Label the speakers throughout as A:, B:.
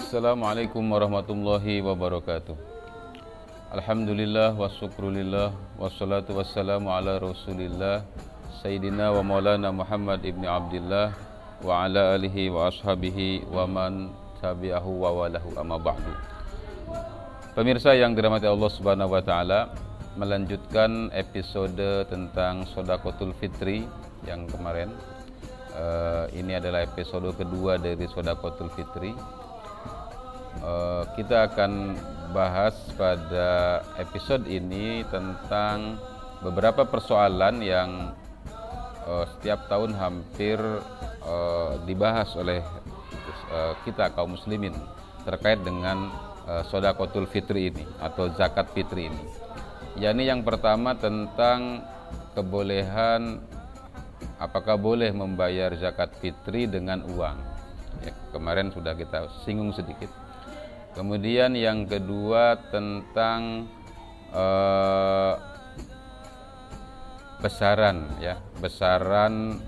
A: Assalamualaikum warahmatullahi wabarakatuh. Alhamdulillah wa syukrulillah wassalatu wassalamu ala rasulillah Sayyidina wa maulana Muhammad ibn Abdillah wa ala alihi wa ashabihi wa man tabi'ahu wa walahu amma ba'du. Pemirsa yang dirahmati Allah Subhanahu wa taala, melanjutkan episode tentang Shadaqatul Fitri yang kemarin. Ini adalah episode kedua dari Shadaqatul Fitri. Kita akan bahas pada episode ini tentang beberapa persoalan yang setiap tahun hampir dibahas oleh kita kaum muslimin terkait dengan Shadaqatul Fitri ini atau zakat fitri ini. Yakni yang pertama tentang kebolehan, apakah boleh membayar zakat fitri dengan uang. Ya, kemarin sudah kita singgung sedikit. Kemudian yang kedua tentang besaran, ya, besaran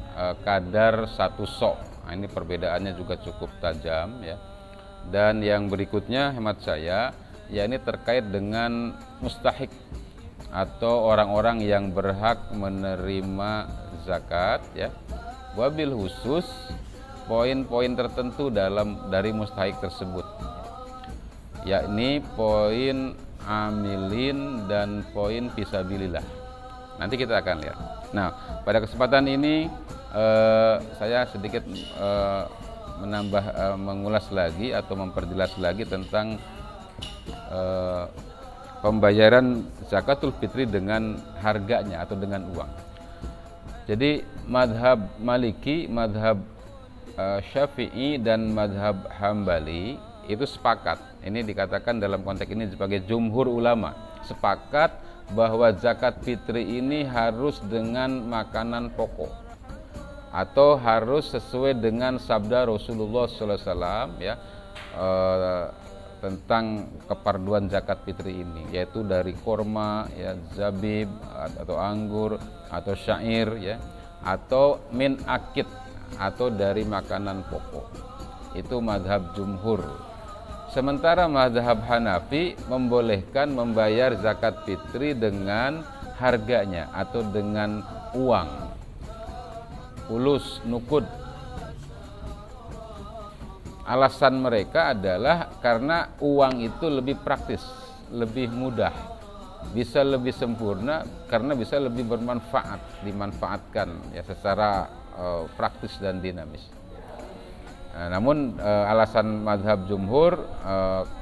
A: kadar satu sok. Nah, ini perbedaannya juga cukup tajam, ya. Dan yang berikutnya hemat saya, ya, ini terkait dengan mustahik atau orang-orang yang berhak menerima zakat, ya. Wabil khusus poin-poin tertentu dari mustahik tersebut, yakni poin amilin dan poin fisabilillah. Nanti kita akan lihat. Nah, pada kesempatan ini saya sedikit mengulas lagi atau memperjelas lagi tentang pembayaran zakatul fitri dengan harganya atau dengan uang. Jadi madhab Maliki, madhab Syafi'i dan madhab Hambali itu sepakat. Ini dikatakan dalam konteks ini sebagai jumhur ulama sepakat bahwa zakat fitri ini harus dengan makanan pokok atau harus sesuai dengan sabda Rasulullah SAW, ya, tentang keparduan zakat fitri ini, yaitu dari korma, ya, zabib atau anggur atau syair, ya, atau min akid atau dari makanan pokok. Itu madhab jumhur. Sementara madhab Hanafi membolehkan membayar zakat fitri dengan harganya atau dengan uang, ulus, nukud. Alasan mereka adalah karena uang itu lebih praktis, lebih mudah, bisa lebih sempurna karena bisa lebih bermanfaat, dimanfaatkan, ya, secara praktis dan dinamis. Namun alasan madhab jumhur,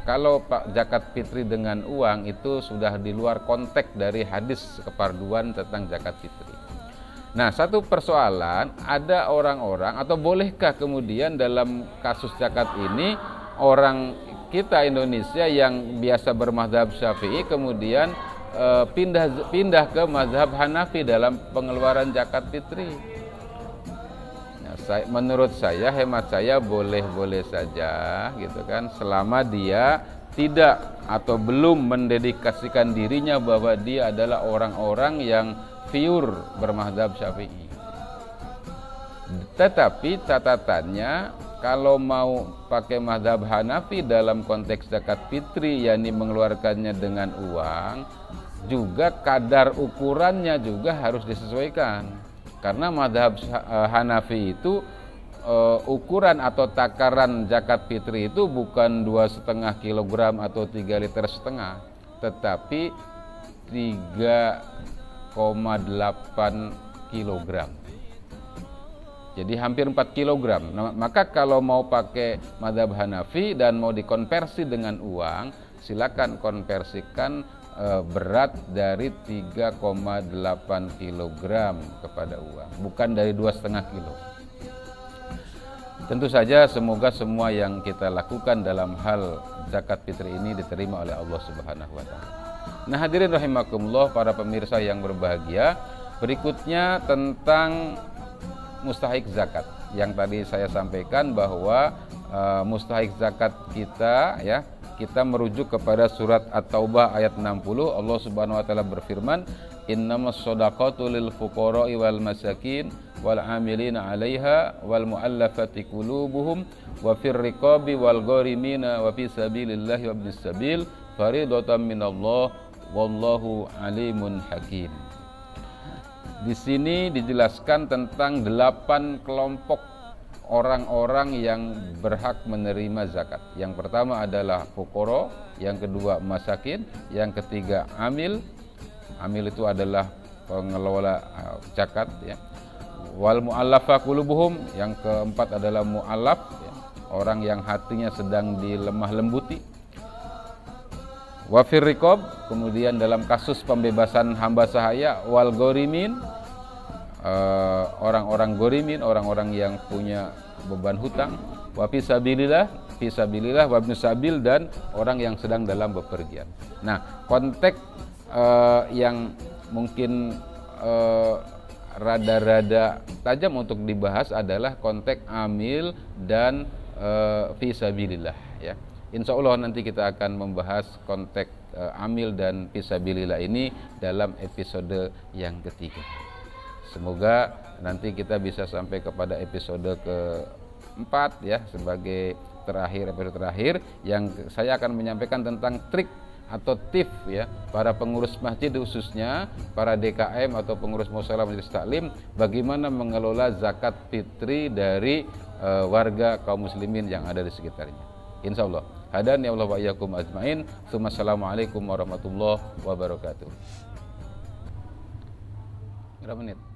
A: kalau zakat fitri dengan uang itu sudah di luar konteks dari hadis keparduan tentang zakat fitri. Nah, satu persoalan, ada orang-orang atau bolehkah kemudian dalam kasus zakat ini orang kita Indonesia yang biasa bermadzhab Syafi'i kemudian pindah ke mazhab Hanafi dalam pengeluaran zakat fitri. Menurut saya, hemat saya, boleh-boleh saja, gitu kan, selama dia tidak atau belum mendedikasikan dirinya bahwa dia adalah orang-orang yang pure bermadzhab Syafi'i. Tetapi catatannya, kalau mau pakai mazhab Hanafi dalam konteks zakat fitri, yakni mengeluarkannya dengan uang, juga kadar ukurannya juga harus disesuaikan. Karena mazhab Hanafi itu ukuran atau takaran zakat fitri itu bukan 2,5 kg atau 3,5 liter, tetapi 3,8 kg. Jadi hampir 4 kg. Nah, maka kalau mau pakai mazhab Hanafi dan mau dikonversi dengan uang, silakan konversikan berat dari 3,8 kg kepada uang, bukan dari 2,5 kilo. Tentu saja semoga semua yang kita lakukan dalam hal zakat fitri ini diterima oleh Allah Subhanahu wa taala. Nah, hadirin rahimakumullah, para pemirsa yang berbahagia, berikutnya tentang mustahik zakat. Yang tadi saya sampaikan bahwa mustahik zakat kita, ya, kita merujuk kepada surat At-Taubah ayat 60. Allah Subhanahu wa taala berfirman, "Innamas shadaqatu lil fuqara'i wal masakin wal 'amilina 'alaiha wal mu'allafati qulubuhum wa fir riqabi wal gharimina wa fi sabilillahi wa ibnis sabil faridatan minallah wallahu alimun hakim. Di sini dijelaskan tentang 8 kelompok orang-orang yang berhak menerima zakat. Yang pertama adalah fuqara, yang kedua masakin, yang ketiga amil. Amil itu adalah pengelola zakat ya. Wal mu'allafa qulubuhum, yang keempat adalah mu'allaf ya, orang yang hatinya sedang dilemah lembuti. Wa fir riqab, kemudian dalam kasus pembebasan hamba sahaya, wal ghorimin, orang-orang ghorimin, orang-orang yang punya beban hutang, wa fi sabilillah, wa ibnus sabil, dan orang yang sedang dalam bepergian. Nah, konteks yang mungkin rada-rada tajam untuk dibahas adalah konteks amil dan fi sabilillah ya. Insya Allah nanti kita akan membahas konteks amil dan fisabilillah ini dalam episode yang ketiga. Semoga nanti kita bisa sampai kepada episode keempat ya, sebagai episode terakhir yang saya akan menyampaikan tentang trik atau tips ya para pengurus masjid, khususnya para DKM atau pengurus mushola majelis taklim, bagaimana mengelola zakat fitri dari warga kaum muslimin yang ada di sekitarnya. Insyaallah. Hadani Allah wa iyyakum ajmain. Assalamualaikum warahmatullahi wabarakatuh. Berapa menit?